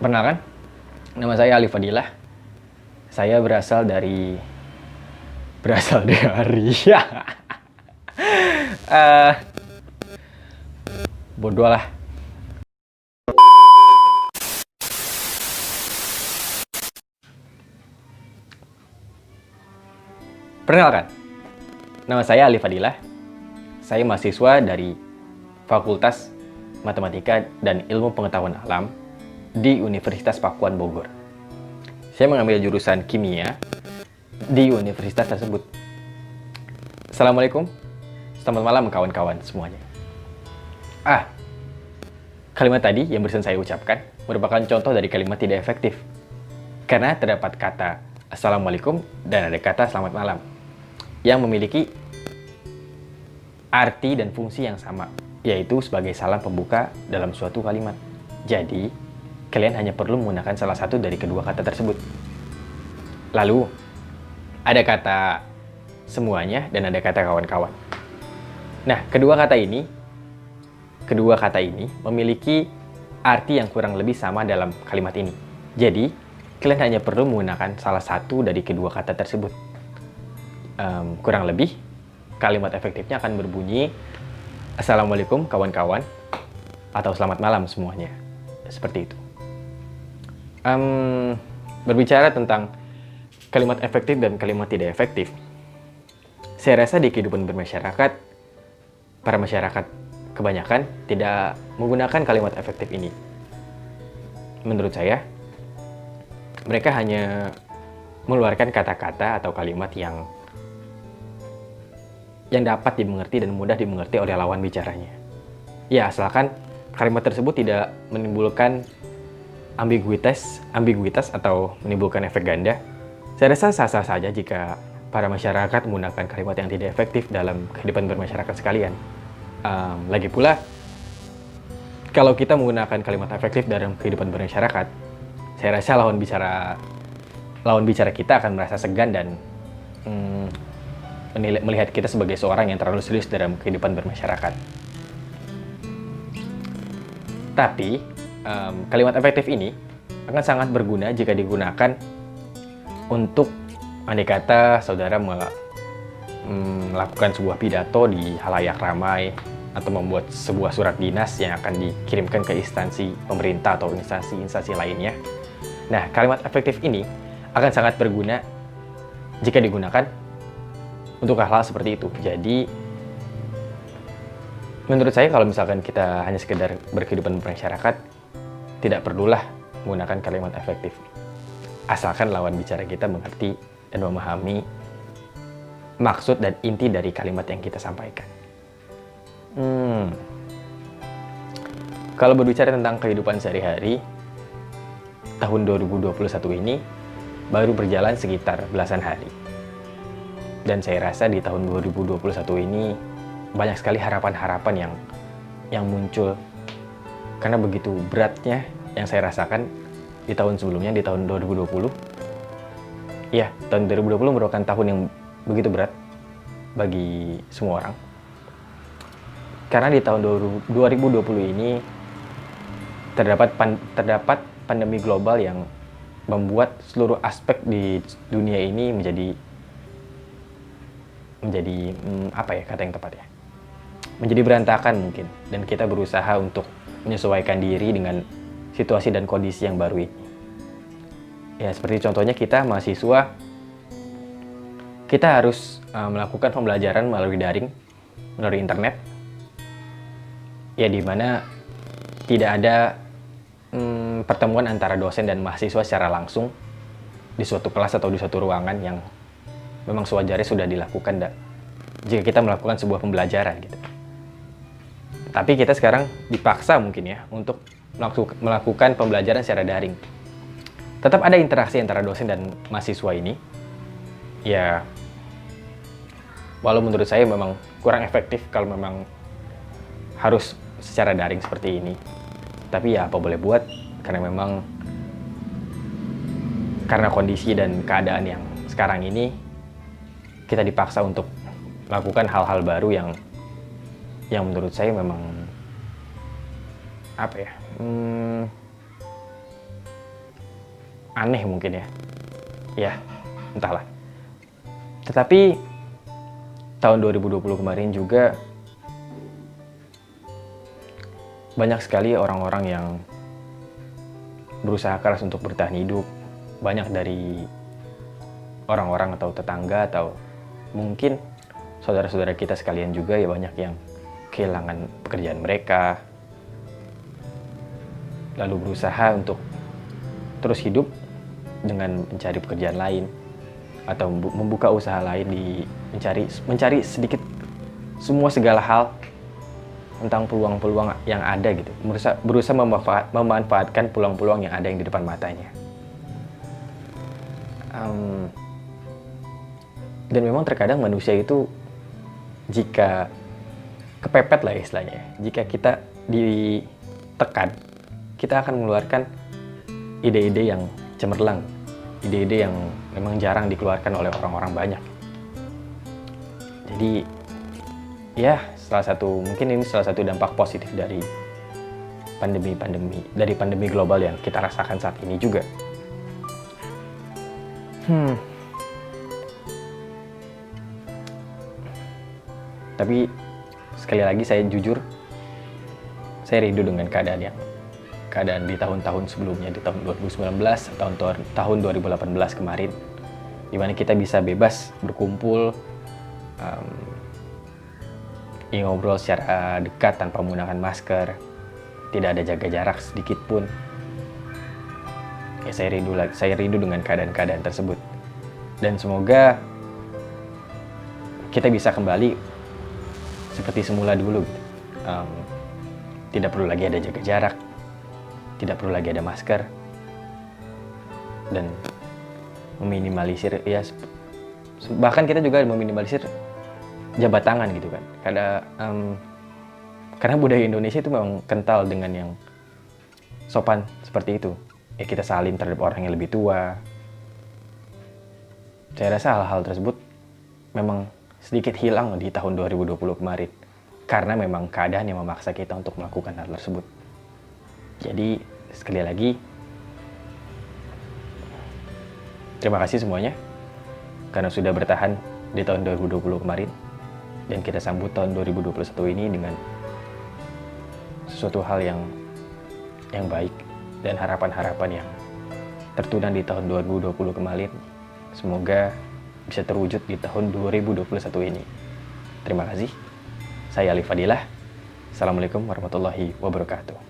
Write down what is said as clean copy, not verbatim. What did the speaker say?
Perkenalkan, nama saya Ali Fadilah. Saya berasal dari eh bodoh lah. Perkenalkan, nama saya Ali Fadilah. Saya mahasiswa dari Fakultas Matematika dan Ilmu Pengetahuan Alam di Universitas Pakuan Bogor. Saya mengambil jurusan kimia di universitas tersebut. Assalamualaikum, selamat malam kawan-kawan semuanya. Kalimat tadi yang barusan saya ucapkan merupakan contoh dari kalimat tidak efektif. Karena terdapat kata Assalamualaikum dan ada kata selamat malam yang memiliki arti dan fungsi yang sama, yaitu sebagai salam pembuka dalam suatu kalimat. Jadi, kalian hanya perlu menggunakan salah satu dari kedua kata tersebut. Lalu, ada kata semuanya dan ada kata kawan-kawan. Nah, kedua kata ini memiliki arti yang kurang lebih sama dalam kalimat ini. Jadi, kalian hanya perlu menggunakan salah satu dari kedua kata tersebut. Kurang lebih, kalimat efektifnya akan berbunyi Assalamualaikum kawan-kawan atau selamat malam semuanya. Seperti itu. Berbicara tentang kalimat efektif dan kalimat tidak efektif, saya rasa di kehidupan bermasyarakat, para masyarakat kebanyakan tidak menggunakan kalimat efektif ini. Menurut saya, mereka hanya mengeluarkan kata-kata atau kalimat yang dapat dimengerti dan mudah dimengerti oleh lawan bicaranya. Ya, asalkan kalimat tersebut tidak menimbulkan ambiguitas atau menimbulkan efek ganda. Saya rasa sah-sah saja jika para masyarakat menggunakan kalimat yang tidak efektif dalam kehidupan bermasyarakat sekalian. Lagi pula, kalau kita menggunakan kalimat efektif dalam kehidupan bermasyarakat, saya rasa lawan bicara kita akan merasa segan dan melihat kita sebagai seorang yang terlalu serius dalam kehidupan bermasyarakat. Tapi, kalimat efektif ini akan sangat berguna jika digunakan untuk, andai kata saudara melakukan sebuah pidato di halayak ramai atau membuat sebuah surat dinas yang akan dikirimkan ke instansi pemerintah atau instansi lainnya. Nah, kalimat efektif ini akan sangat berguna jika digunakan untuk hal-hal seperti itu. Jadi, menurut saya kalau misalkan kita hanya sekedar berkehidupan bermasyarakat, tidak perlulah menggunakan kalimat efektif. Asalkan lawan bicara kita mengerti dan memahami maksud dan inti dari kalimat yang kita sampaikan. Kalau berbicara tentang kehidupan sehari-hari, tahun 2021 ini baru berjalan sekitar belasan hari. Dan saya rasa di tahun 2021 ini banyak sekali harapan-harapan yang muncul. Karena begitu beratnya yang saya rasakan di tahun sebelumnya, di tahun 2020. Ya, tahun 2020 merupakan tahun yang begitu berat bagi semua orang. Karena di tahun 2020 ini terdapat pandemi global yang membuat seluruh aspek di dunia ini menjadi apa ya kata yang tepat ya? Menjadi berantakan mungkin, dan kita berusaha untuk menyesuaikan diri dengan situasi dan kondisi yang baru ini. Ya, seperti contohnya kita mahasiswa, kita harus melakukan pembelajaran melalui daring, melalui internet. Ya, di mana tidak ada pertemuan antara dosen dan mahasiswa secara langsung di suatu kelas atau di suatu ruangan yang memang sewajarnya sudah dilakukan jika kita melakukan sebuah pembelajaran gitu. Tapi kita sekarang dipaksa mungkin ya untuk melakukan pembelajaran secara daring. Tetap ada interaksi antara dosen dan mahasiswa ini. Ya, walau menurut saya memang kurang efektif kalau memang harus secara daring seperti ini. Tapi ya apa boleh buat, karena kondisi dan keadaan yang sekarang ini kita dipaksa untuk melakukan hal-hal baru yang menurut saya memang aneh mungkin ya. Ya, entahlah. Tetapi tahun 2020 kemarin juga banyak sekali orang-orang yang berusaha keras untuk bertahan hidup. Banyak dari orang-orang atau tetangga atau mungkin saudara-saudara kita sekalian juga ya, banyak yang kehilangan pekerjaan mereka, lalu berusaha untuk terus hidup dengan mencari pekerjaan lain atau membuka usaha lain, mencari sedikit semua segala hal tentang peluang-peluang yang ada gitu, berusaha memanfaatkan peluang-peluang yang ada yang di depan matanya. Dan memang terkadang manusia itu jika kepepet lah istilahnya, jika kita ditekan, kita akan mengeluarkan ide-ide yang cemerlang, ide-ide yang memang jarang dikeluarkan oleh orang-orang banyak. Jadi ya, mungkin ini salah satu dampak positif dari pandemi global yang kita rasakan saat ini juga. Tapi sekali lagi saya jujur, saya rindu dengan keadaan di tahun-tahun sebelumnya, di tahun 2019, tahun 2018 kemarin, di mana kita bisa bebas berkumpul, ngobrol secara dekat tanpa menggunakan masker, tidak ada jaga jarak sedikit pun. Ya, saya rindu dengan keadaan-keadaan tersebut, dan semoga kita bisa kembali seperti semula dulu. Tidak perlu lagi ada jaga jarak, tidak perlu lagi ada masker, dan meminimalisir, ya bahkan kita juga meminimalisir jabat tangan gitu kan. Karena budaya Indonesia itu memang kental dengan yang sopan seperti itu. Ya, kita salim terhadap orang yang lebih tua. Saya rasa hal-hal tersebut memang sedikit hilang di tahun 2020 kemarin, karena memang keadaan yang memaksa kita untuk melakukan hal tersebut. Jadi sekali lagi, terima kasih semuanya karena sudah bertahan di tahun 2020 kemarin, dan kita sambut tahun 2021 ini dengan sesuatu hal yang baik dan harapan-harapan yang tertunda di tahun 2020 kemarin semoga bisa terwujud di tahun 2021 ini. Terima kasih. Saya Ali Fadilah. Assalamualaikum warahmatullahi wabarakatuh.